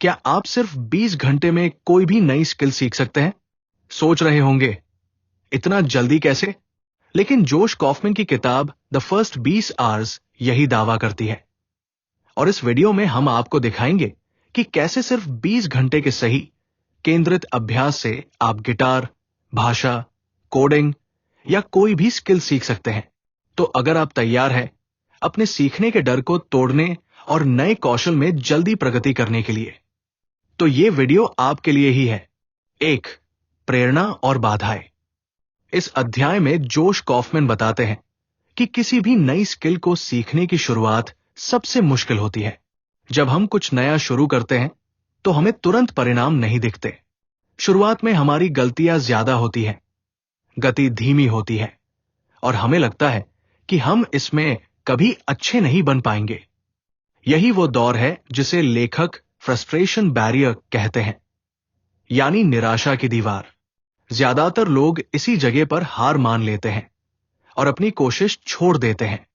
क्या आप सिर्फ 20 घंटे में कोई भी नई स्किल सीख सकते हैं? सोच रहे होंगे, इतना जल्दी कैसे? लेकिन जोश कॉफमैन की किताब द फर्स्ट 20 आवर्स यही दावा करती है। और इस वीडियो में हम आपको दिखाएंगे कि कैसे सिर्फ 20 घंटे के सही केंद्रित अभ्यास से आप गिटार, भाषा, कोडिंग या कोई भी स्किल सीख सकते हैं। तो अगर आप तैयार हैं अपने सीखने के डर को तोड़ने और नए कौशल में जल्दी प्रगति करने के लिए, तो ये वीडियो आपके लिए ही है। 1. प्रेरणा और बाधाएं। इस अध्याय में जोश कॉफमैन बताते हैं कि किसी भी नई स्किल को सीखने की शुरुआत सबसे मुश्किल होती है। जब हम कुछ नया शुरू करते हैं तो हमें तुरंत परिणाम नहीं दिखते। शुरुआत में हमारी गलतियां ज्यादा होती हैं, गति धीमी होती है और हमें लगता है कि हम इसमें कभी अच्छे नहीं बन पाएंगे। यही वो दौर है जिसे लेखक फ्रस्ट्रेशन बैरियर कहते हैं, यानी निराशा की दीवार। ज्यादातर लोग इसी जगह पर हार मान लेते हैं और अपनी कोशिश छोड़ देते हैं।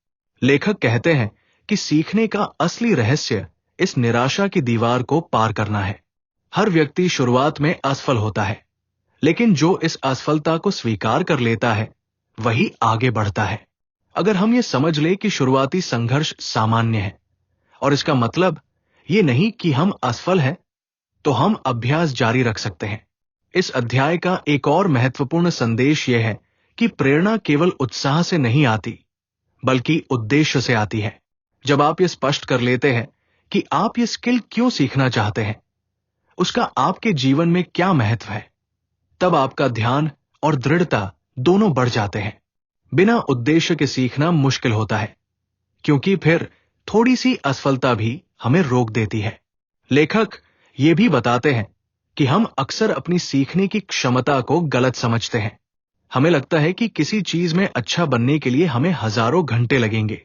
लेखक कहते हैं कि सीखने का असली रहस्य इस निराशा की दीवार को पार करना है। हर व्यक्ति शुरुआत में असफल होता है, लेकिन जो इस असफलता को स्वीकार कर लेता है वही आगे बढ़ता है। अगर हम ये समझ ले कि शुरुआती संघर्ष सामान्य है और इसका मतलब ये नहीं कि हम असफल हैं, तो हम अभ्यास जारी रख सकते हैं। इस अध्याय का एक और महत्वपूर्ण संदेश यह है कि प्रेरणा केवल उत्साह से नहीं आती, बल्कि उद्देश्य से आती है। जब आप ये स्पष्ट कर लेते हैं कि आप ये स्किल क्यों सीखना चाहते हैं, उसका आपके जीवन में क्या महत्व है, तब आपका ध्यान और दृढ़ता दोनों बढ़ जाते हैं। बिना उद्देश्य के सीखना मुश्किल होता है, क्योंकि फिर थोड़ी सी असफलता भी हमें रोक देती है। लेखक ये भी बताते हैं कि हम अक्सर अपनी सीखने की क्षमता को गलत समझते हैं। हमें लगता है कि किसी चीज में अच्छा बनने के लिए हमें हजारों घंटे लगेंगे,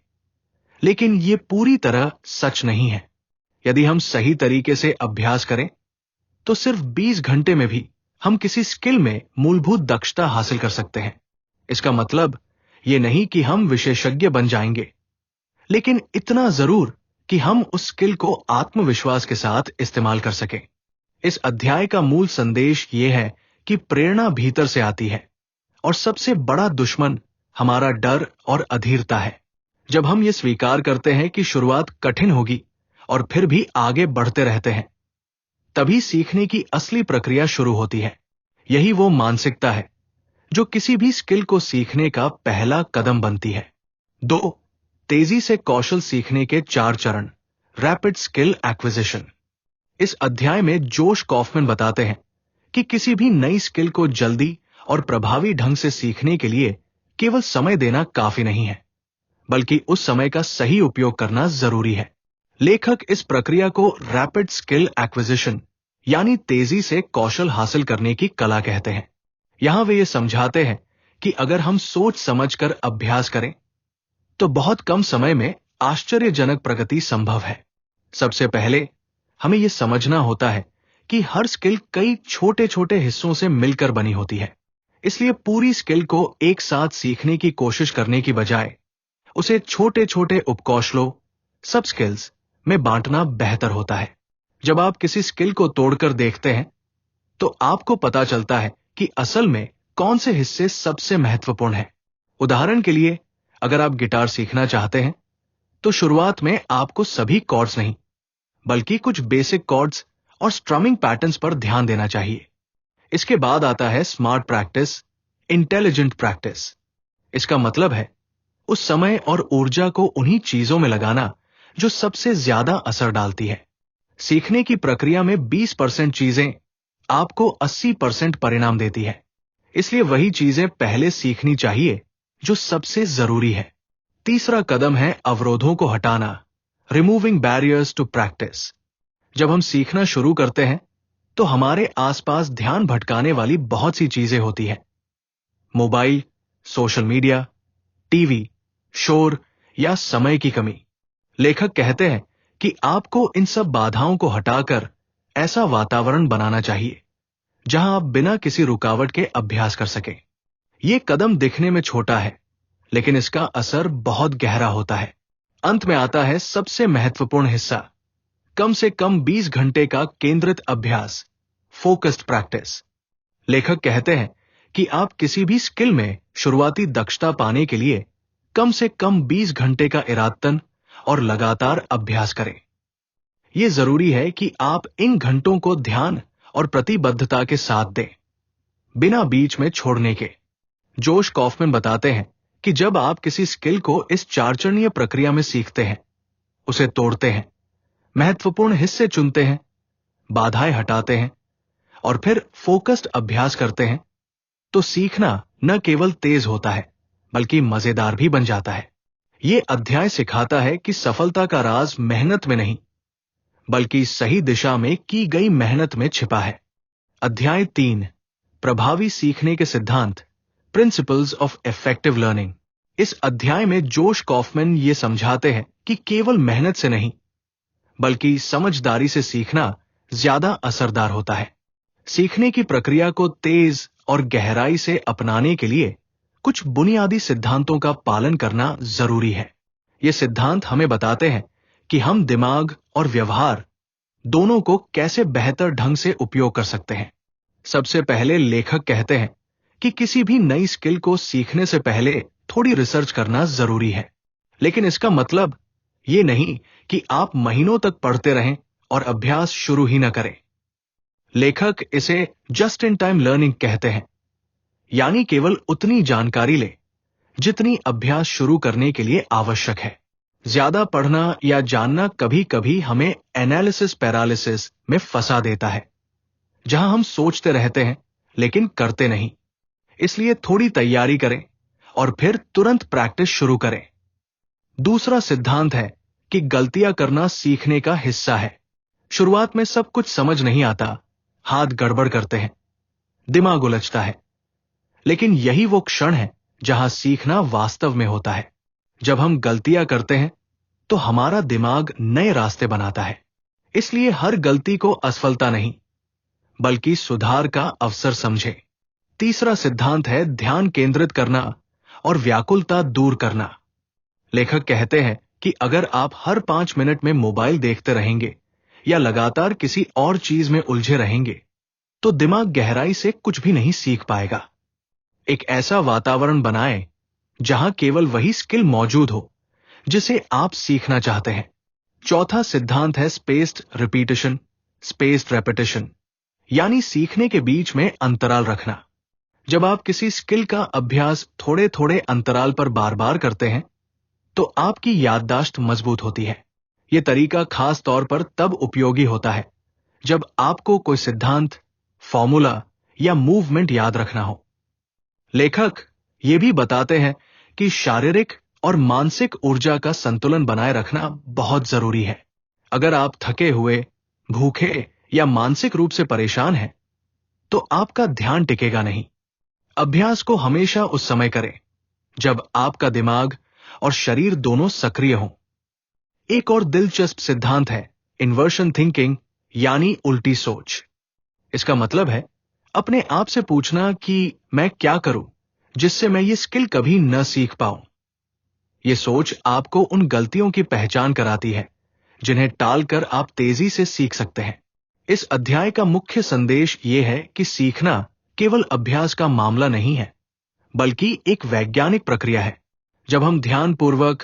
लेकिन ये पूरी तरह सच नहीं है। यदि हम सही तरीके से अभ्यास करें तो सिर्फ 20 घंटे में भी हम किसी स्किल में मूलभूत दक्षता हासिल कर सकते हैं। इसका मतलब ये नहीं कि हम विशेषज्ञ बन जाएंगे, लेकिन इतना जरूर कि हम उस स्किल को आत्मविश्वास के साथ इस्तेमाल कर सकें। इस अध्याय का मूल संदेश ये है कि प्रेरणा भीतर से आती है और सबसे बड़ा दुश्मन हमारा डर और अधीरता है। जब हम ये स्वीकार करते हैं कि शुरुआत कठिन होगी और फिर भी आगे बढ़ते रहते हैं, तभी सीखने की असली प्रक्रिया शुरू होती है। यही वो मानसिकता है जो किसी भी स्किल को सीखने का पहला कदम बनती है। 2. तेजी से कौशल सीखने के 4 चरण। Rapid skill acquisition. इस अध्याय में जोश कॉफमैन बताते हैं कि किसी भी नई स्किल को जल्दी और प्रभावी ढंग से सीखने के लिए केवल समय देना काफी नहीं है, बल्कि उस समय का सही उपयोग करना जरूरी है। लेखक इस प्रक्रिया को रैपिड स्किल एक्विजिशन यानी तेजी से कौशल हासिल करने की कला कहते हैं। यहां वे ये समझाते हैं कि अगर हम सोच समझकर अभ्यास करें तो बहुत कम समय में आश्चर्यजनक प्रगति संभव है। सबसे पहले हमें यह समझना होता है कि हर स्किल कई छोटे छोटे हिस्सों से मिलकर बनी होती है। इसलिए पूरी स्किल को एक साथ सीखने की कोशिश करने की बजाय उसे छोटे छोटे उपकौशलों, सब स्किल्स में बांटना बेहतर होता है। जब आप किसी स्किल को तोड़कर देखते हैं तो आपको पता चलता है कि असल में कौन से हिस्से सबसे महत्वपूर्ण हैं। उदाहरण के लिए, अगर आप गिटार सीखना चाहते हैं तो शुरुआत में आपको सभी कॉर्ड्स नहीं, बल्कि कुछ बेसिक कॉर्ड्स और स्ट्रमिंग पैटर्न्स पर ध्यान देना चाहिए। इसके बाद आता है स्मार्ट प्रैक्टिस, इंटेलिजेंट प्रैक्टिस। इसका मतलब है उस समय और ऊर्जा को उन्हीं चीजों में लगाना जो सबसे ज्यादा असर डालती है। सीखने की प्रक्रिया में 20% चीजें आपको 80% परिणाम देती है। इसलिए वही चीजें पहले सीखनी चाहिए जो सबसे जरूरी है। तीसरा कदम है अवरोधों को हटाना, रिमूविंग बैरियर्स टू प्रैक्टिस। जब हम सीखना शुरू करते हैं तो हमारे आसपास ध्यान भटकाने वाली बहुत सी चीजें होती हैं। मोबाइल, सोशल मीडिया, टीवी, शोर या समय की कमी। लेखक कहते हैं कि आपको इन सब बाधाओं को हटाकर ऐसा वातावरण बनाना चाहिए जहां आप बिना किसी रुकावट के अभ्यास कर सकें। यह कदम दिखने में छोटा है, लेकिन इसका असर बहुत गहरा होता है। अंत में आता है सबसे महत्वपूर्ण हिस्सा, कम से कम 20 घंटे का केंद्रित अभ्यास, फोकस्ड प्रैक्टिस। लेखक कहते हैं कि आप किसी भी स्किल में शुरुआती दक्षता पाने के लिए कम से कम 20 घंटे का इरादतन और लगातार अभ्यास करें। यह जरूरी है कि आप इन घंटों को ध्यान और प्रतिबद्धता के साथ दें, बिना बीच में छोड़ने के। जोश कॉफमैन बताते हैं कि जब आप किसी स्किल को इस 4 चरणीय प्रक्रिया में सीखते हैं, उसे तोड़ते हैं, महत्वपूर्ण हिस्से चुनते हैं, बाधाएं हटाते हैं और फिर फोकस्ड अभ्यास करते हैं, तो सीखना न केवल तेज होता है बल्कि मजेदार भी बन जाता है। यह अध्याय सिखाता है कि सफलता का राज मेहनत में नहीं बल्कि सही दिशा में की गई मेहनत में छिपा है। अध्याय 3, प्रभावी सीखने के सिद्धांत, प्रिंसिपल्स ऑफ इफेक्टिव लर्निंग। इस अध्याय में जोश कॉफमैन ये समझाते हैं कि केवल मेहनत से नहीं बल्कि समझदारी से सीखना ज्यादा असरदार होता है। सीखने की प्रक्रिया को तेज और गहराई से अपनाने के लिए कुछ बुनियादी सिद्धांतों का पालन करना जरूरी है। ये सिद्धांत हमें बताते हैं कि हम दिमाग और व्यवहार दोनों को कैसे बेहतर ढंग से उपयोग कर सकते हैं। सबसे पहले लेखक कहते हैं कि किसी भी नई स्किल को सीखने से पहले थोड़ी रिसर्च करना जरूरी है, लेकिन इसका मतलब ये नहीं कि आप महीनों तक पढ़ते रहें और अभ्यास शुरू ही न करें। लेखक इसे जस्ट इन टाइम लर्निंग कहते हैं, यानी केवल उतनी जानकारी ले जितनी अभ्यास शुरू करने के लिए आवश्यक है। ज्यादा पढ़ना या जानना कभी कभी हमें एनालिसिस पैरालिसिस में फंसा देता है, जहां हम सोचते रहते हैं लेकिन करते नहीं। इसलिए थोड़ी तैयारी करें और फिर तुरंत प्रैक्टिस शुरू करें। दूसरा सिद्धांत है कि गलतियां करना सीखने का हिस्सा है। शुरुआत में सब कुछ समझ नहीं आता, हाथ गड़बड़ करते हैं, दिमाग उलझता है, लेकिन यही वो क्षण है जहां सीखना वास्तव में होता है। जब हम गलतियां करते हैं तो हमारा दिमाग नए रास्ते बनाता है। इसलिए हर गलती को असफलता नहीं बल्कि सुधार का अवसर समझें। तीसरा सिद्धांत है ध्यान केंद्रित करना और व्याकुलता दूर करना। लेखक कहते हैं कि अगर आप हर 5 मिनट में मोबाइल देखते रहेंगे या लगातार किसी और चीज में उलझे रहेंगे तो दिमाग गहराई से कुछ भी नहीं सीख पाएगा। एक ऐसा वातावरण बनाएं जहां केवल वही स्किल मौजूद हो जिसे आप सीखना चाहते हैं। चौथा सिद्धांत है स्पेस्ड रिपीटिशन, स्पेस्ड रेपिटेशन, यानी सीखने के बीच में अंतराल रखना। जब आप किसी स्किल का अभ्यास थोड़े थोड़े अंतराल पर बार बार करते हैं तो आपकी याददाश्त मजबूत होती है। यह तरीका खास तौर पर तब उपयोगी होता है जब आपको कोई सिद्धांत, फॉर्मूला या मूवमेंट याद रखना हो। लेखक ये भी बताते हैं कि शारीरिक और मानसिक ऊर्जा का संतुलन बनाए रखना बहुत जरूरी है। अगर आप थके हुए, भूखे या मानसिक रूप से परेशान हैं, तो आपका ध्यान टिकेगा नहीं। अभ्यास को हमेशा उस समय करें जब आपका दिमाग और शरीर दोनों सक्रिय हों। एक और दिलचस्प सिद्धांत है इन्वर्शन थिंकिंग, यानी उल्टी सोच। इसका मतलब है अपने आप से पूछना कि मैं क्या करूं जिससे मैं ये स्किल कभी न सीख पाऊं। यह सोच आपको उन गलतियों की पहचान कराती है जिन्हें टालकर आप तेजी से सीख सकते हैं। इस अध्याय का मुख्य संदेश यह है कि सीखना केवल अभ्यास का मामला नहीं है बल्कि एक वैज्ञानिक प्रक्रिया है। जब हम ध्यानपूर्वक,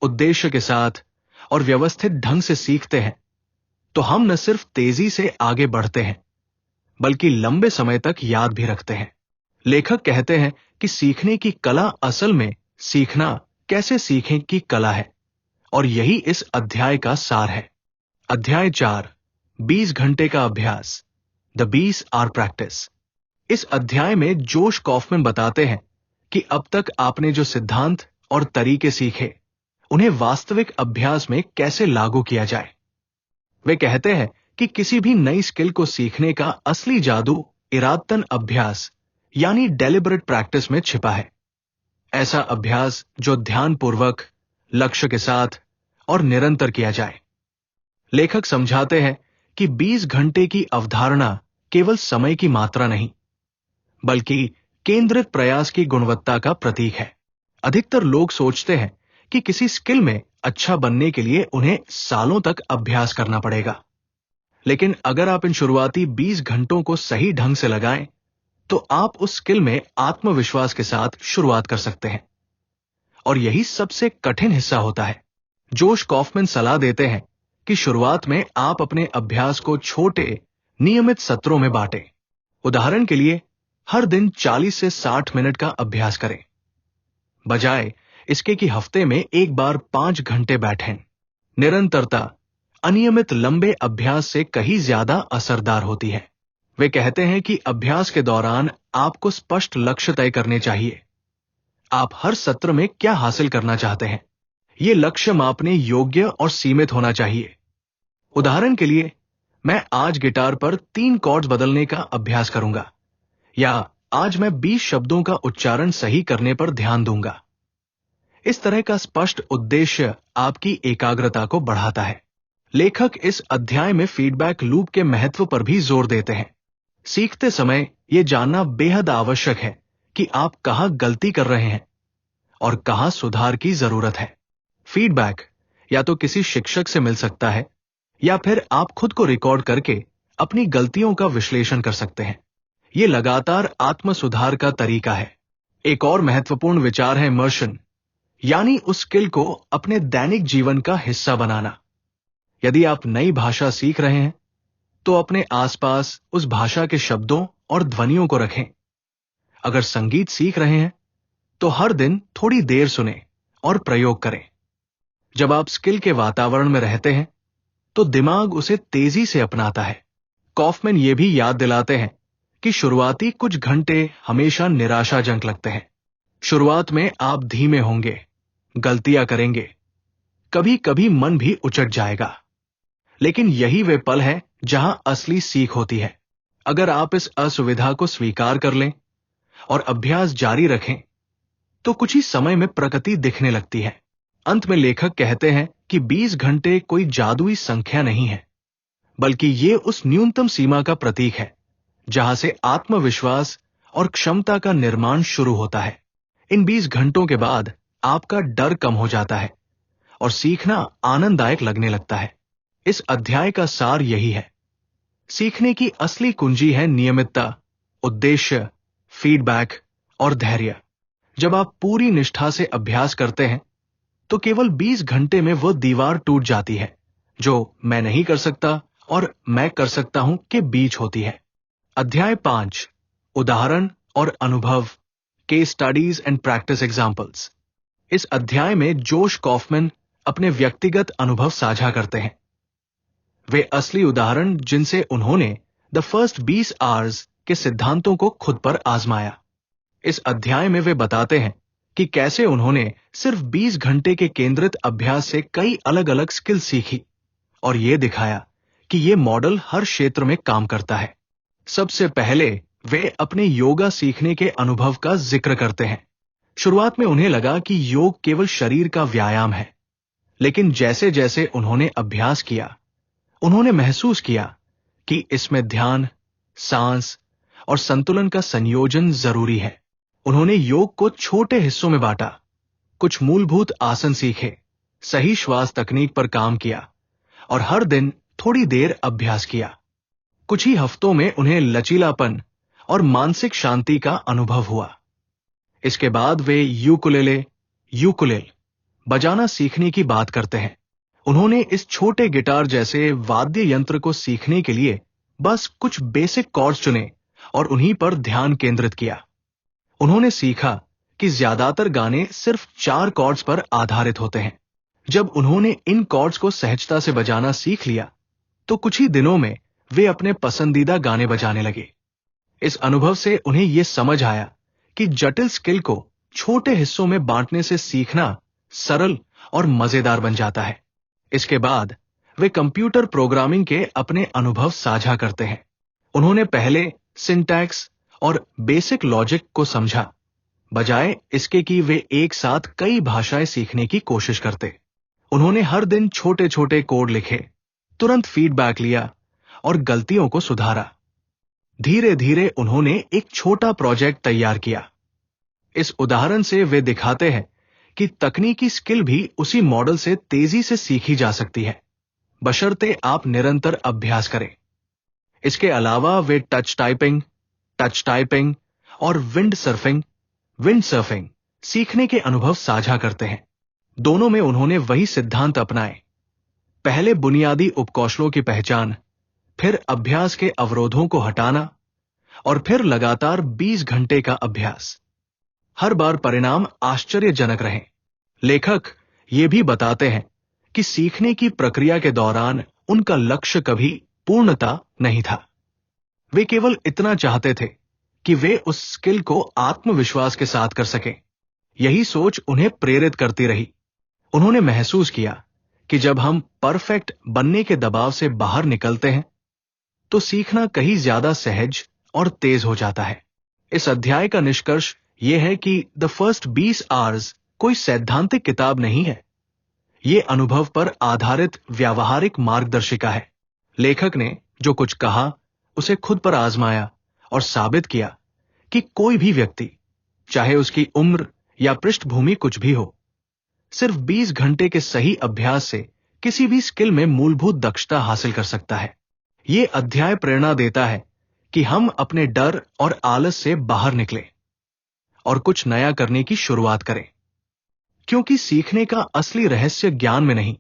उद्देश्य के साथ और व्यवस्थित ढंग से सीखते हैं तो हम न सिर्फ तेजी से आगे बढ़ते हैं बल्कि लंबे समय तक याद भी रखते हैं। लेखक कहते हैं कि सीखने की कला असल में सीखना कैसे सीखें की कला है और यही इस अध्याय का सार है। अध्याय 4, 20 घंटे का अभ्यास, द 20 आवर प्रैक्टिस। इस अध्याय में जोश कॉफमैन बताते हैं कि अब तक आपने जो सिद्धांत और तरीके सीखे उन्हें वास्तविक अभ्यास में कैसे लागू किया जाए। वे कहते हैं कि किसी भी नई स्किल को सीखने का असली जादू इरादतन अभ्यास यानी डेलिबरेट प्रैक्टिस में छिपा है। ऐसा अभ्यास जो ध्यानपूर्वक, लक्ष्य के साथ और निरंतर किया जाए। लेखक समझाते हैं कि 20 घंटे की अवधारणा केवल समय की मात्रा नहीं बल्कि केंद्रित प्रयास की गुणवत्ता का प्रतीक है। अधिकतर लोग सोचते हैं कि किसी स्किल में अच्छा बनने के लिए उन्हें सालों तक अभ्यास करना पड़ेगा। लेकिन अगर आप इन शुरुआती 20 घंटों को सही ढंग से लगाएं, तो आप उस स्किल में आत्मविश्वास के साथ शुरुआत कर सकते हैं। और यही सबसे कठिन हिस्सा होता है। जोश कॉफमैन सलाह देते हैं कि शुरुआत में आप अपने अभ्यास को छोटे, नियमित सत्रों में बांटें। उदाहरण के लिए, हर दिन 40 से 60 मिनट का अभ्यास करें, बजाय इसके कि हफ्ते में एक बार 5 घंटे बैठें। निरंतरता अनियमित लंबे अभ्यास से कहीं ज्यादा असरदार होती है। वे कहते हैं कि अभ्यास के दौरान आपको स्पष्ट लक्ष्य तय करने चाहिए। आप हर सत्र में क्या हासिल करना चाहते हैं, ये लक्ष्य मापने योग्य और सीमित होना चाहिए। उदाहरण के लिए, मैं आज गिटार पर 3 कॉर्ड्स बदलने का अभ्यास करूंगा, या आज मैं 20 शब्दों का उच्चारण सही करने पर ध्यान दूंगा। इस तरह का स्पष्ट उद्देश्य आपकी एकाग्रता को बढ़ाता है। लेखक इस अध्याय में फीडबैक लूप के महत्व पर भी जोर देते हैं। सीखते समय यह जानना बेहद आवश्यक है कि आप कहां गलती कर रहे हैं और कहां सुधार की जरूरत है। फीडबैक या तो किसी शिक्षक से मिल सकता है, या फिर आप खुद को रिकॉर्ड करके अपनी गलतियों का विश्लेषण कर सकते हैं। यह लगातार आत्म सुधार का तरीका है। एक और महत्वपूर्ण विचार है इमर्शन, यानी उस स्किल को अपने दैनिक जीवन का हिस्सा बनाना। यदि आप नई भाषा सीख रहे हैं, तो अपने आसपास उस भाषा के शब्दों और ध्वनियों को रखें। अगर संगीत सीख रहे हैं, तो हर दिन थोड़ी देर सुनें और प्रयोग करें। जब आप स्किल के वातावरण में रहते हैं, तो दिमाग उसे तेजी से अपनाता है। कॉफमैन ये भी याद दिलाते हैं कि शुरुआती कुछ घंटे हमेशा निराशाजनक लगते हैं। शुरुआत में आप धीमे होंगे, गलतियां करेंगे, कभी कभी मन भी उचट जाएगा। लेकिन यही वे पल हैं जहां असली सीख होती है। अगर आप इस असुविधा को स्वीकार कर लें और अभ्यास जारी रखें, तो कुछ ही समय में प्रगति दिखने लगती है। अंत में लेखक कहते हैं कि 20 घंटे कोई जादुई संख्या नहीं है, बल्कि ये उस न्यूनतम सीमा का प्रतीक है जहां से आत्मविश्वास और क्षमता का निर्माण शुरू होता है। इन 20 घंटों के बाद आपका डर कम हो जाता है और सीखना आनंददायक लगने लगता है। इस अध्याय का सार यही है। सीखने की असली कुंजी है नियमितता, उद्देश्य, फीडबैक और धैर्य। जब आप पूरी निष्ठा से अभ्यास करते हैं, तो केवल 20 घंटे में वह दीवार टूट जाती है जो मैं नहीं कर सकता और मैं कर सकता हूं के बीच होती है। अध्याय 5, उदाहरण और अनुभव, case studies and practice examples. इस अध्याय में जोश कॉफमैन अपने व्यक्तिगत अनुभव साझा करते हैं। वे असली उदाहरण जिनसे उन्होंने द फर्स्ट 20 आवर्स के सिद्धांतों को खुद पर आजमाया। इस अध्याय में वे बताते हैं कि कैसे उन्होंने सिर्फ 20 घंटे के केंद्रित अभ्यास से कई अलग अलग स्किल सीखी और यह दिखाया कि यह मॉडल हर क्षेत्र में काम करता है। सबसे पहले वे अपने योगा सीखने के अनुभव का जिक्र करते हैं। शुरुआत में उन्हें लगा कि योग केवल शरीर का व्यायाम है, लेकिन जैसे जैसे उन्होंने अभ्यास किया, उन्होंने महसूस किया कि इसमें ध्यान, सांस और संतुलन का संयोजन जरूरी है। उन्होंने योग को छोटे हिस्सों में बांटा, कुछ मूलभूत आसन सीखे, सही श्वास तकनीक पर काम किया और हर दिन थोड़ी देर अभ्यास किया। कुछ ही हफ्तों में उन्हें लचीलापन और मानसिक शांति का अनुभव हुआ। इसके बाद वे यूकुलेल बजाना सीखने की बात करते हैं। उन्होंने इस छोटे गिटार जैसे वाद्य यंत्र को सीखने के लिए बस कुछ बेसिक कॉर्ड्स चुने और उन्हीं पर ध्यान केंद्रित किया। उन्होंने सीखा कि ज्यादातर गाने सिर्फ 4 कॉर्ड्स पर आधारित होते हैं। जब उन्होंने इन कॉर्ड्स को सहजता से बजाना सीख लिया, तो कुछ ही दिनों में वे अपने पसंदीदा गाने बजाने लगे। इस अनुभव से उन्हें यह समझ आया कि जटिल स्किल को छोटे हिस्सों में बांटने से सीखना सरल और मजेदार बन जाता है। इसके बाद वे कंप्यूटर प्रोग्रामिंग के अपने अनुभव साझा करते हैं। उन्होंने पहले सिंटैक्स और बेसिक लॉजिक को समझा, बजाय इसके कि वे एक साथ कई भाषाएं सीखने की कोशिश करते। उन्होंने हर दिन छोटे छोटे कोड लिखे, तुरंत फीडबैक लिया और गलतियों को सुधारा। धीरे धीरे उन्होंने एक छोटा प्रोजेक्ट तैयार किया। इस उदाहरण से वे दिखाते हैं कि तकनीकी स्किल भी उसी मॉडल से तेजी से सीखी जा सकती है, बशर्ते आप निरंतर अभ्यास करें। इसके अलावा वे टच टाइपिंग और विंड सर्फिंग सीखने के अनुभव साझा करते हैं। दोनों में उन्होंने वही सिद्धांत अपनाए, पहले बुनियादी उपकौशलों की पहचान, फिर अभ्यास के अवरोधों को हटाना और फिर लगातार 20 घंटे का अभ्यास। हर बार परिणाम आश्चर्यजनक रहे। लेखक ये भी बताते हैं कि सीखने की प्रक्रिया के दौरान उनका लक्ष्य कभी पूर्णता नहीं था। वे केवल इतना चाहते थे कि वे उस स्किल को आत्मविश्वास के साथ कर सकें। यही सोच उन्हें प्रेरित करती रही। उन्होंने महसूस किया कि जब हम परफेक्ट बनने के दबाव से बाहर निकलते हैं तो सीखना कहीं ज्यादा सहज और तेज हो जाता है। इस अध्याय का निष्कर्ष यह है कि द फर्स्ट 20 आवर्स कोई सैद्धांतिक किताब नहीं है। यह अनुभव पर आधारित व्यावहारिक मार्गदर्शिका है। लेखक ने जो कुछ कहा उसे खुद पर आजमाया और साबित किया कि कोई भी व्यक्ति, चाहे उसकी उम्र या पृष्ठभूमि कुछ भी हो, सिर्फ 20 घंटे के सही अभ्यास से किसी भी स्किल में मूलभूत दक्षता हासिल कर सकता है। यह अध्याय प्रेरणा देता है कि हम अपने डर और आलस से बाहर निकलें और कुछ नया करने की शुरुआत करें, क्योंकि सीखने का असली रहस्य ज्ञान में नहीं,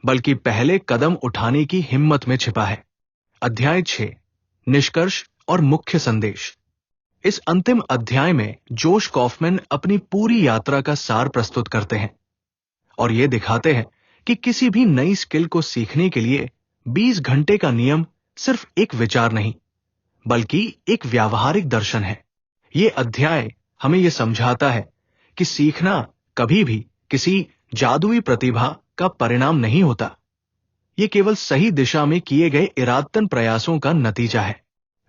बल्कि पहले कदम उठाने की हिम्मत में छिपा है। अध्याय 6, निष्कर्ष और मुख्य संदेश। इस अंतिम अध्याय में जोश कॉफमैन अपनी पूरी यात्रा का सार प्रस्तुत करते हैं और ये दिखाते हैं कि किसी भी नई स्किल को सीखने के लिए 20 घंटे का नियम सिर्फ एक विचार नहीं, बल्कि एक व्यावहारिक दर्शन है। ये अध्याय हमें यह समझाता है कि सीखना कभी भी किसी जादुई प्रतिभा का परिणाम नहीं होता। ये केवल सही दिशा में किए गए इरादतन प्रयासों का नतीजा है।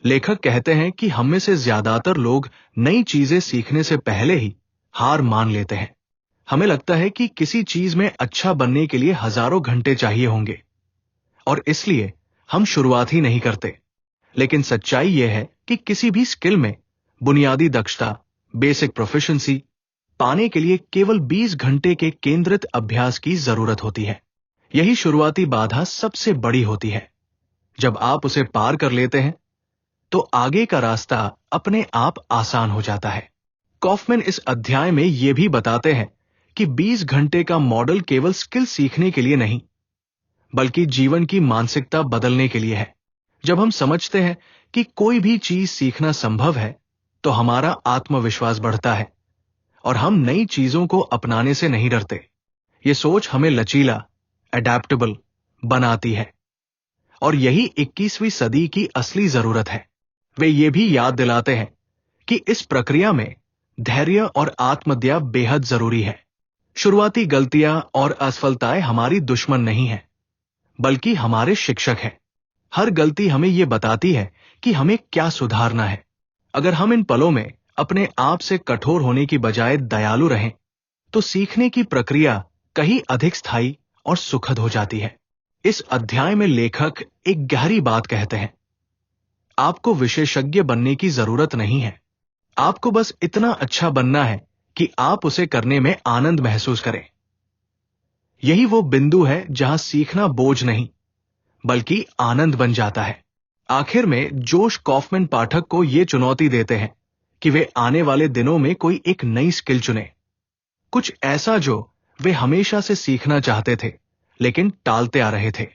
लेखक कहते हैं कि हम में से ज्यादातर लोग नई चीजें सीखने से पहले ही हार मान लेते हैं। हमें लगता है कि किसी चीज में अच्छा बनने के लिए हजारों घंटे चाहिए होंगे और इसलिए हम शुरुआत ही नहीं करते। लेकिन सच्चाई यह है कि किसी भी स्किल में बुनियादी दक्षता, बेसिक प्रोफिशिएंसी पाने के लिए केवल 20 घंटे के केंद्रित अभ्यास की जरूरत होती है। यही शुरुआती बाधा सबसे बड़ी होती है। जब आप उसे पार कर लेते हैं तो आगे का रास्ता अपने आप आसान हो जाता है। कॉफमैन इस अध्याय में यह भी बताते हैं कि 20 घंटे का मॉडल केवल स्किल सीखने के लिए नहीं, बल्कि जीवन की मानसिकता बदलने के लिए है। जब हम समझते हैं कि कोई भी चीज सीखना संभव है तो हमारा आत्मविश्वास बढ़ता है और हम नई चीजों को अपनाने से नहीं डरते। ये सोच हमें लचीला, अडैप्टेबल बनाती है और यही 21वीं सदी की असली जरूरत है। वे ये भी याद दिलाते हैं कि इस प्रक्रिया में धैर्य और आत्मदया बेहद जरूरी है। शुरुआती गलतियां और असफलताएं हमारी दुश्मन नहीं हैं, बल्कि हमारे शिक्षक हैं। हर गलती हमें यह बताती है कि हमें क्या सुधारना है। अगर हम इन पलों में अपने आप से कठोर होने की बजाय दयालु रहें, तो सीखने की प्रक्रिया कहीं अधिक स्थायी और सुखद हो जाती है। इस अध्याय में लेखक एक गहरी बात कहते हैं। आपको विशेषज्ञ बनने की जरूरत नहीं है। आपको बस इतना अच्छा बनना है कि आप उसे करने में आनंद महसूस करें। यही वो बिंदु है जहां सीखना बोझ नहीं, बल्कि आनंद बन जाता है। आखिर में जोश कॉफमैन पाठक को यह चुनौती देते हैं कि वे आने वाले दिनों में कोई एक नई स्किल चुने, कुछ ऐसा जो वे हमेशा से सीखना चाहते थे लेकिन टालते आ रहे थे,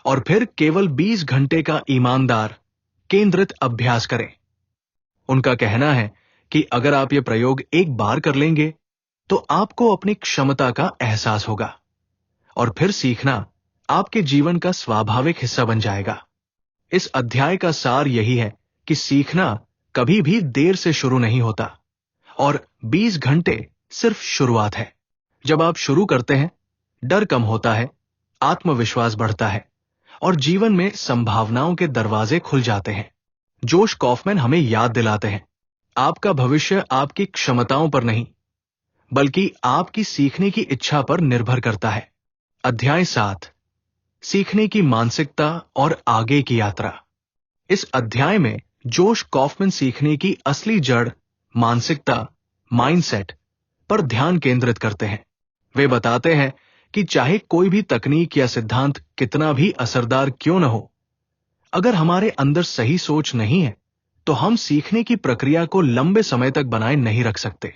और फिर केवल 20 घंटे का ईमानदार, केंद्रित अभ्यास करें। उनका कहना है कि अगर आप ये प्रयोग एक बार कर लेंगे तो आपको अपनी क्षमता का एहसास होगा और फिर सीखना आपके जीवन का स्वाभाविक हिस्सा बन जाएगा। इस अध्याय का सार यही है कि सीखना कभी भी देर से शुरू नहीं होता और 20 घंटे सिर्फ शुरुआत है। जब आप शुरू करते हैं, डर कम होता है, आत्मविश्वास बढ़ता है और जीवन में संभावनाओं के दरवाजे खुल जाते हैं। जोश कॉफमैन हमें याद दिलाते हैं, आपका भविष्य आपकी क्षमताओं पर नहीं, बल्कि आपकी सीखने की इच्छा पर निर्भर करता है। अध्याय 7, सीखने की मानसिकता और आगे की यात्रा। इस अध्याय में जोश कॉफमैन सीखने की असली जड़, मानसिकता, माइंडसेट, पर ध्यान केंद्रित करते हैं। वे बताते हैं कि चाहे कोई भी तकनीक या सिद्धांत कितना भी असरदार क्यों न हो, अगर हमारे अंदर सही सोच नहीं है तो हम सीखने की प्रक्रिया को लंबे समय तक बनाए नहीं रख सकते।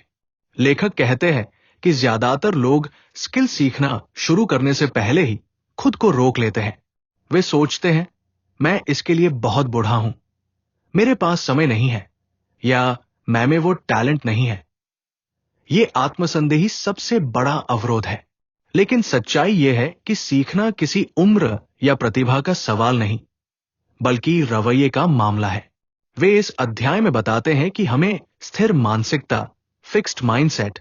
लेखक कहते हैं कि ज्यादातर लोग स्किल सीखना शुरू करने से पहले ही खुद को रोक लेते हैं। वे सोचते हैं, मैं इसके लिए बहुत बूढ़ा हूं, मेरे पास समय नहीं है, या मैं में वो टैलेंट नहीं है। ये आत्मसंदेही सबसे बड़ा अवरोध है। लेकिन सच्चाई यह है कि सीखना किसी उम्र या प्रतिभा का सवाल नहीं, बल्कि रवैये का मामला है। वे इस अध्याय में बताते हैं कि हमें स्थिर मानसिकता, फिक्स्ड माइंडसेट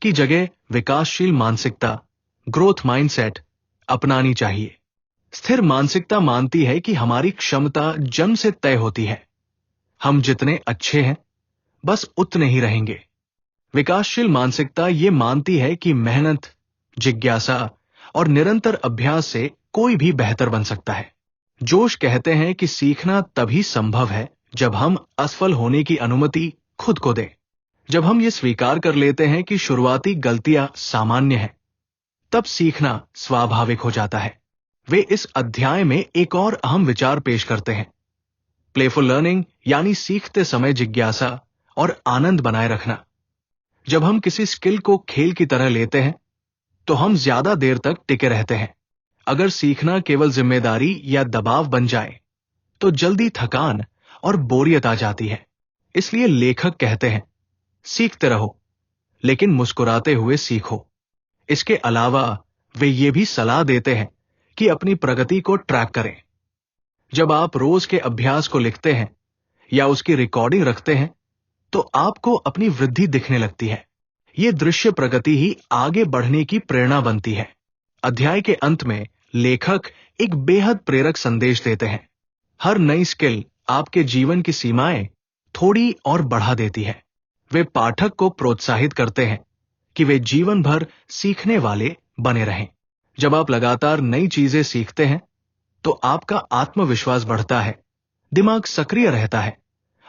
की जगह विकासशील मानसिकता, ग्रोथ माइंडसेट अपनानी चाहिए। स्थिर मानसिकता मानती है कि हमारी क्षमता जन्म से तय होती है, हम जितने अच्छे हैं बस उतने ही रहेंगे। विकासशील मानसिकता ये मानती है कि मेहनत, जिज्ञासा और निरंतर अभ्यास से कोई भी बेहतर बन सकता है। जोश कहते हैं कि सीखना तभी संभव है जब हम असफल होने की अनुमति खुद को दें। जब हम ये स्वीकार कर लेते हैं कि शुरुआती गलतियां सामान्य हैं, तब सीखना स्वाभाविक हो जाता है। वे इस अध्याय में एक और अहम विचार पेश करते हैं, प्लेफुल लर्निंग, यानी सीखते समय जिज्ञासा और आनंद बनाए रखना। जब हम किसी स्किल को खेल की तरह लेते हैं तो हम ज्यादा देर तक टिके रहते हैं। अगर सीखना केवल जिम्मेदारी या दबाव बन जाए तो जल्दी थकान और बोरियत आ जाती है। इसलिए लेखक कहते हैं, सीखते रहो लेकिन मुस्कुराते हुए सीखो। इसके अलावा वे ये भी सलाह देते हैं कि अपनी प्रगति को ट्रैक करें। जब आप रोज के अभ्यास को लिखते हैं या उसकी रिकॉर्डिंग रखते हैं तो आपको अपनी वृद्धि दिखने लगती है। ये दृश्य प्रगति ही आगे बढ़ने की प्रेरणा बनती है। अध्याय के अंत में लेखक एक बेहद प्रेरक संदेश देते हैं। हर नई स्किल आपके जीवन की सीमाएं थोड़ी और बढ़ा देती है। वे पाठक को प्रोत्साहित करते हैं कि वे जीवन भर सीखने वाले बने रहें। जब आप लगातार नई चीजें सीखते हैं तो आपका आत्मविश्वास बढ़ता है, दिमाग सक्रिय रहता है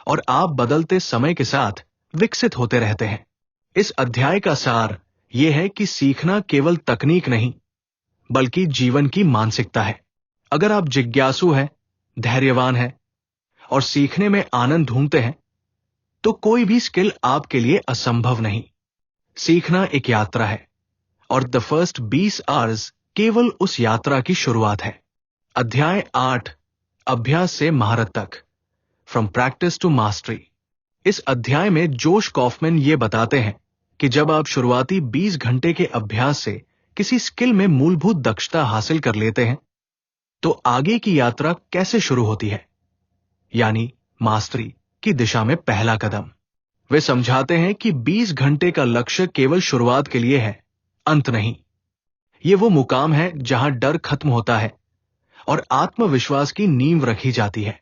और आप बदलते समय के साथ विकसित होते रहते हैं। इस अध्याय का सार यह है कि सीखना केवल तकनीक नहीं, बल्कि जीवन की मानसिकता है। अगर आप जिज्ञासु हैं, धैर्यवान हैं और सीखने में आनंद ढूंढते हैं तो कोई भी स्किल आपके लिए असंभव नहीं। सीखना एक यात्रा है और द फर्स्ट 20 आवर्स केवल उस यात्रा की शुरुआत है। अध्याय 8, अभ्यास से महारत तक, फ्रॉम प्रैक्टिस टू मास्टरी। इस अध्याय में जोश कॉफमैन ये बताते हैं कि जब आप शुरुआती 20 घंटे के अभ्यास से किसी स्किल में मूलभूत दक्षता हासिल कर लेते हैं तो आगे की यात्रा कैसे शुरू होती है, यानी मास्टरी की दिशा में पहला कदम। वे समझाते हैं कि 20 घंटे का लक्ष्य केवल शुरुआत के लिए है, अंत नहीं। ये वो मुकाम है जहां डर खत्म होता है और आत्मविश्वास की नींव रखी जाती है।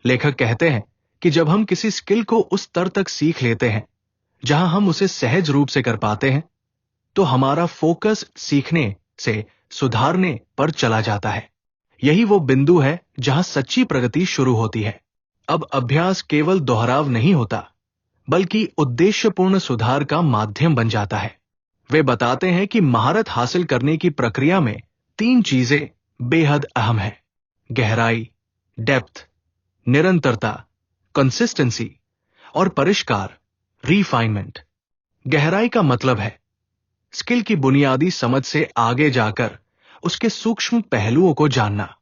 लेखक कहते हैं कि जब हम किसी स्किल को उस स्तर तक सीख लेते हैं जहां हम उसे सहज रूप से कर पाते हैं तो हमारा फोकस सीखने से सुधारने पर चला जाता है। यही वो बिंदु है जहां सच्ची प्रगति शुरू होती है। अब अभ्यास केवल दोहराव नहीं होता, बल्कि उद्देश्यपूर्ण सुधार का माध्यम बन जाता है। वे बताते हैं कि महारत हासिल करने की प्रक्रिया में 3 चीजें बेहद अहम हैं: गहराई, डेप्थ, निरंतरता, कंसिस्टेंसी, और परिष्कार, रिफाइनमेंट। गहराई का मतलब है स्किल की बुनियादी समझ से आगे जाकर उसके सूक्ष्म पहलुओं को जानना।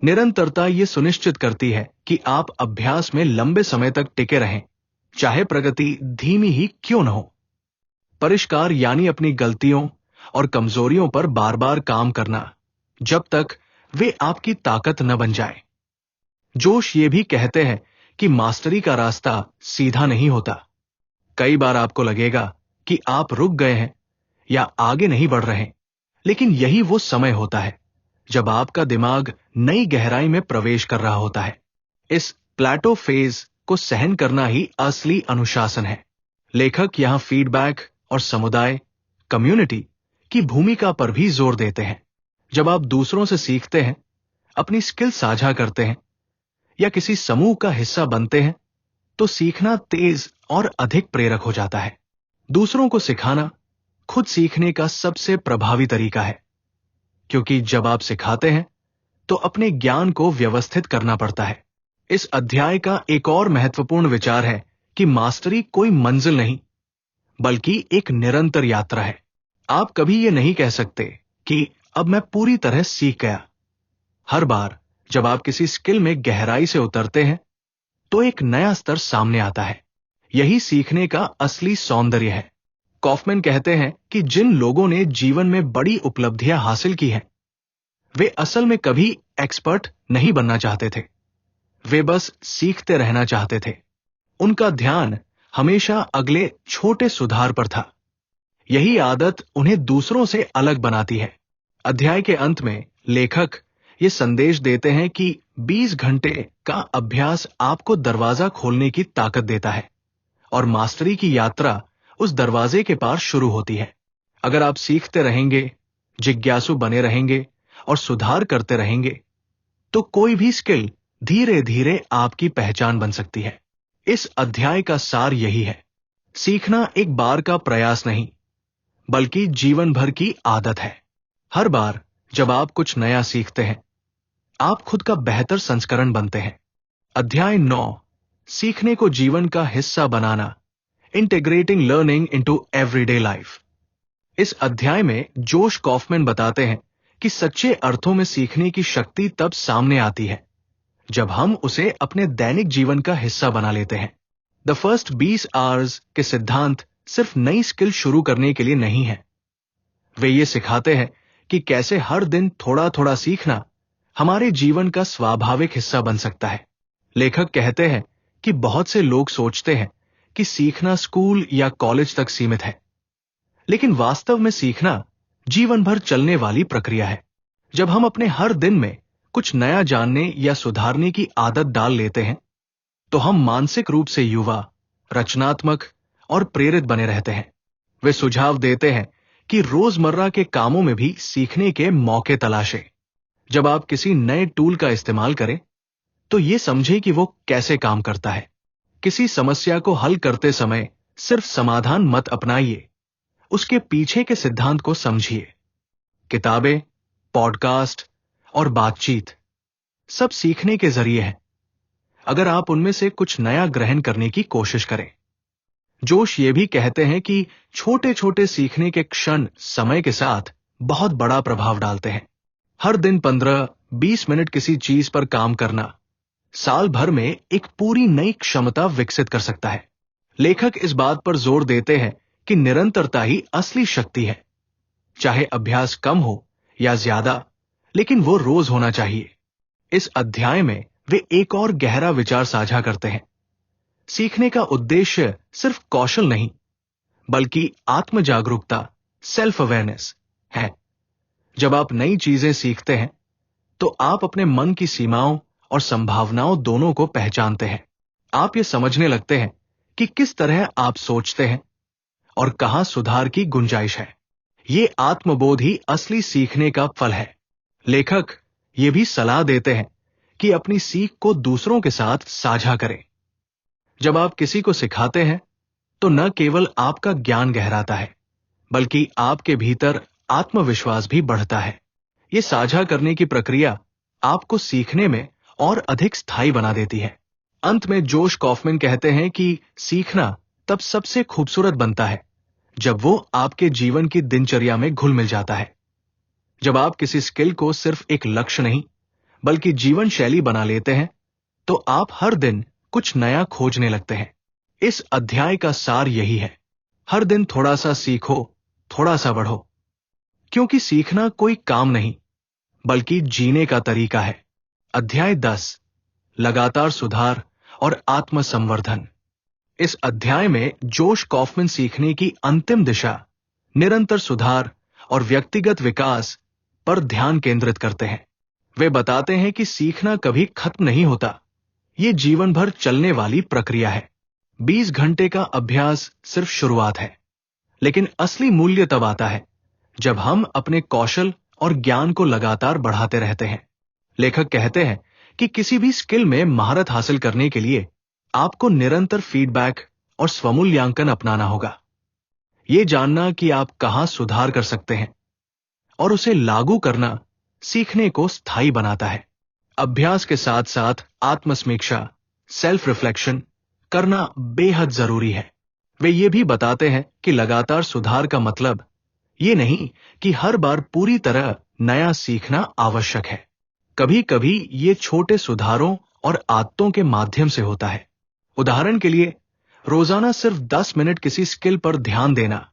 निरंतरता ये सुनिश्चित करती है कि आप अभ्यास में लंबे समय तक टिके रहें, चाहे प्रगति धीमी ही क्यों न हो। परिष्कार यानी अपनी गलतियों और कमजोरियों पर बार बार काम करना जब तक वे आपकी ताकत न बन जाए। जोश ये भी कहते हैं कि मास्टरी का रास्ता सीधा नहीं होता। कई बार आपको लगेगा कि आप रुक गए हैं या आगे नहीं बढ़ रहे, लेकिन यही वो समय होता है जब आपका दिमाग नई गहराई में प्रवेश कर रहा होता है। इस प्लेटो फेज को सहन करना ही असली अनुशासन है। लेखक यहां फीडबैक और समुदाय, कम्युनिटी की भूमिका पर भी जोर देते हैं। जब आप दूसरों से सीखते हैं, अपनी स्किल साझा करते हैं या किसी समूह का हिस्सा बनते हैं तो सीखना तेज और अधिक प्रेरक हो जाता है। दूसरों को सिखाना खुद सीखने का सबसे प्रभावी तरीका है, क्योंकि जब आप सिखाते हैं तो अपने ज्ञान को व्यवस्थित करना पड़ता है। इस अध्याय का एक और महत्वपूर्ण विचार है कि मास्टरी कोई मंजिल नहीं, बल्कि एक निरंतर यात्रा है। आप कभी यह नहीं कह सकते कि अब मैं पूरी तरह सीख गया। हर बार जब आप किसी स्किल में गहराई से उतरते हैं तो एक नया स्तर सामने आता है। यही सीखने का असली सौंदर्य है। कॉफमैन कहते हैं कि जिन लोगों ने जीवन में बड़ी उपलब्धियां हासिल की हैं, वे असल में कभी एक्सपर्ट नहीं बनना चाहते थे, वे बस सीखते रहना चाहते थे। उनका ध्यान हमेशा अगले छोटे सुधार पर था। यही आदत उन्हें दूसरों से अलग बनाती है। अध्याय के अंत में लेखक ये संदेश देते हैं कि 20 घंटे का अभ्यास आपको दरवाजा खोलने की ताकत देता है और मास्टरी की यात्रा उस दरवाजे के पार शुरू होती है। अगर आप सीखते रहेंगे, जिज्ञासु बने रहेंगे और सुधार करते रहेंगे, तो कोई भी स्किल धीरे धीरे आपकी पहचान बन सकती है। इस अध्याय का सार यही है, सीखना एक बार का प्रयास नहीं, बल्कि जीवन भर की आदत है। हर बार जब आप कुछ नया सीखते हैं, आप खुद का बेहतर संस्करण बनते हैं। अध्याय 9, सीखने को जीवन का हिस्सा बनाना, integrating learning into everyday life. इस अध्याय में जोश कॉफमैन बताते हैं कि सच्चे अर्थों में सीखने की शक्ति तब सामने आती है जब हम उसे अपने दैनिक जीवन का हिस्सा बना लेते हैं। द फर्स्ट 20 आवर्स के सिद्धांत सिर्फ नई स्किल शुरू करने के लिए नहीं है। वे ये सिखाते हैं कि कैसे हर दिन थोड़ा थोड़ा सीखना हमारे जीवन का स्वाभाविक हिस्सा बन सकता है। लेखक कहते हैं कि बहुत से लोग सोचते हैं कि सीखना स्कूल या कॉलेज तक सीमित है, लेकिन वास्तव में सीखना जीवन भर चलने वाली प्रक्रिया है। जब हम अपने हर दिन में कुछ नया जानने या सुधारने की आदत डाल लेते हैं, तो हम मानसिक रूप से युवा, रचनात्मक और प्रेरित बने रहते हैं। वे सुझाव देते हैं कि रोजमर्रा के कामों में भी सीखने के मौके तलाशें। जब आप किसी नए टूल का इस्तेमाल करें, तो यह समझें कि वो कैसे काम करता है। किसी समस्या को हल करते समय सिर्फ समाधान मत अपनाइए, उसके पीछे के सिद्धांत को समझिए। किताबें, पॉडकास्ट और बातचीत सब सीखने के जरिए हैं, अगर आप उनमें से कुछ नया ग्रहण करने की कोशिश करें। जोश ये भी कहते हैं कि छोटे छोटे सीखने के क्षण समय के साथ बहुत बड़ा प्रभाव डालते हैं। हर दिन 15-20 मिनट किसी चीज पर काम करना साल भर में एक पूरी नई क्षमता विकसित कर सकता है। लेखक इस बात पर जोर देते हैं कि निरंतरता ही असली शक्ति है। चाहे अभ्यास कम हो या ज्यादा, लेकिन वो रोज होना चाहिए। इस अध्याय में वे एक और गहरा विचार साझा करते हैं। सीखने का उद्देश्य सिर्फ कौशल नहीं, बल्कि आत्म जागरूकता, सेल्फ अवेयरनेस है। जब आप नई चीजें सीखते हैं, तो आप अपने मन की सीमाओं और संभावनाओं दोनों को पहचानते हैं। आप ये समझने लगते हैं कि किस तरह आप सोचते हैं और कहां सुधार की गुंजाइश है। ये आत्मबोध ही असली सीखने का फल है। लेखक ये भी सलाह देते हैं कि अपनी सीख को दूसरों के साथ साझा करें। जब आप किसी को सिखाते हैं, तो न केवल आपका ज्ञान गहराता है, बल्कि आपके भीतर आत्मविश्वास भी बढ़ता है। ये साझा करने की प्रक्रिया आपको सीखने में और अधिक स्थायी बना देती है। अंत में जोश कॉफमैन कहते हैं कि सीखना तब सबसे खूबसूरत बनता है जब वो आपके जीवन की दिनचर्या में घुल मिल जाता है। जब आप किसी स्किल को सिर्फ एक लक्ष्य नहीं, बल्कि जीवन शैली बना लेते हैं, तो आप हर दिन कुछ नया खोजने लगते हैं। इस अध्याय का सार यही है, हर दिन थोड़ा सा सीखो, थोड़ा सा बढ़ो, क्योंकि सीखना कोई काम नहीं, बल्कि जीने का तरीका है। अध्याय 10, लगातार सुधार और आत्म संवर्धन। इस अध्याय में जोश कॉफमैन सीखने की अंतिम दिशा, निरंतर सुधार और व्यक्तिगत विकास पर ध्यान केंद्रित करते हैं। वे बताते हैं कि सीखना कभी खत्म नहीं होता, ये जीवन भर चलने वाली प्रक्रिया है। 20 घंटे का अभ्यास सिर्फ शुरुआत है, लेकिन असली मूल्य तब आता है जब हम अपने कौशल और ज्ञान को लगातार बढ़ाते रहते हैं। लेखक कहते हैं कि किसी भी स्किल में महारत हासिल करने के लिए आपको निरंतर फीडबैक और स्वमूल्यांकन अपनाना होगा। ये जानना कि आप कहां सुधार कर सकते हैं और उसे लागू करना सीखने को स्थायी बनाता है। अभ्यास के साथ साथ आत्मसमीक्षा, सेल्फ रिफ्लेक्शन करना बेहद जरूरी है। वे ये भी बताते हैं कि लगातार सुधार का मतलब ये नहीं कि हर बार पूरी तरह नया सीखना आवश्यक है। कभी कभी ये छोटे सुधारों और आदतों के माध्यम से होता है। उदाहरण के लिए, रोजाना सिर्फ 10 मिनट किसी स्किल पर ध्यान देना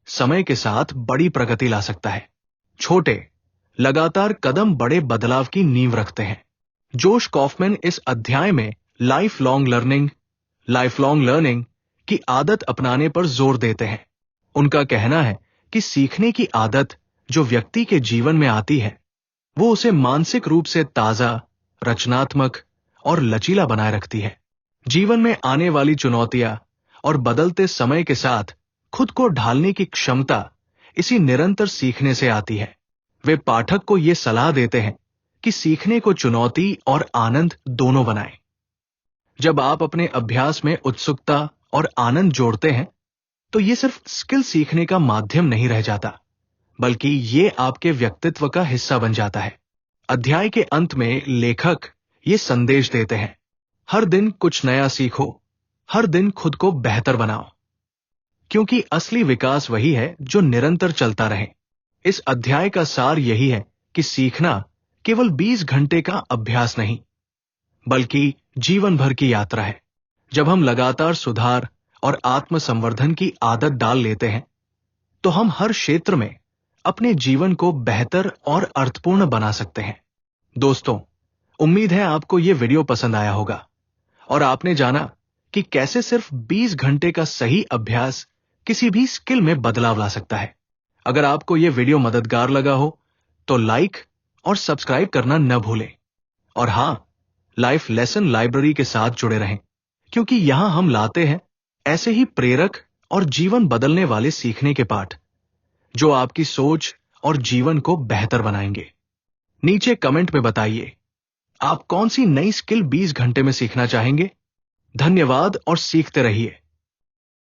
समय के साथ बड़ी प्रगति ला सकता है। छोटे, लगातार कदम बड़े बदलाव की नींव रखते हैं। जोश कॉफमैन इस अध्याय में लाइफ लॉन्ग लर्निंग की आदत अपनाने पर जोर देते हैं। उनका कहना है कि सीखने की आदत जो व्यक्ति के जीवन में आती है, वो उसे मानसिक रूप से ताजा, रचनात्मक और लचीला बनाए रखती है। जीवन में आने वाली चुनौतियां और बदलते समय के साथ खुद को ढालने की क्षमता इसी निरंतर सीखने से आती है। वे पाठक को यह सलाह देते हैं कि सीखने को चुनौती और आनंद दोनों बनाएं। जब आप अपने अभ्यास में उत्सुकता और आनंद जोड़ते हैं, तो यह सिर्फ स्किल सीखने का माध्यम नहीं रह जाता, बल्कि ये आपके व्यक्तित्व का हिस्सा बन जाता है। अध्याय के अंत में लेखक ये संदेश देते हैं, हर दिन कुछ नया सीखो, हर दिन खुद को बेहतर बनाओ, क्योंकि असली विकास वही है जो निरंतर चलता रहे। इस अध्याय का सार यही है कि सीखना केवल 20 घंटे का अभ्यास नहीं, बल्कि जीवन भर की यात्रा है। जब हम लगातार सुधार और आत्मसंवर्धन की आदत डाल लेते हैं, तो हम हर क्षेत्र में अपने जीवन को बेहतर और अर्थपूर्ण बना सकते हैं। दोस्तों, उम्मीद है आपको यह वीडियो पसंद आया होगा और आपने जाना कि कैसे सिर्फ 20 घंटे का सही अभ्यास किसी भी स्किल में बदलाव ला सकता है। अगर आपको यह वीडियो मददगार लगा हो तो लाइक और सब्सक्राइब करना न भूलें। और हां, लाइफ लेसन लाइब्रेरी के साथ जुड़े रहें, क्योंकि यहां हम लाते हैं ऐसे ही प्रेरक और जीवन बदलने वाले सीखने के पाठ, जो आपकी सोच और जीवन को बेहतर बनाएंगे। नीचे कमेंट में बताइए, आप कौन सी नई स्किल 20 घंटे में सीखना चाहेंगे। धन्यवाद और सीखते रहिए।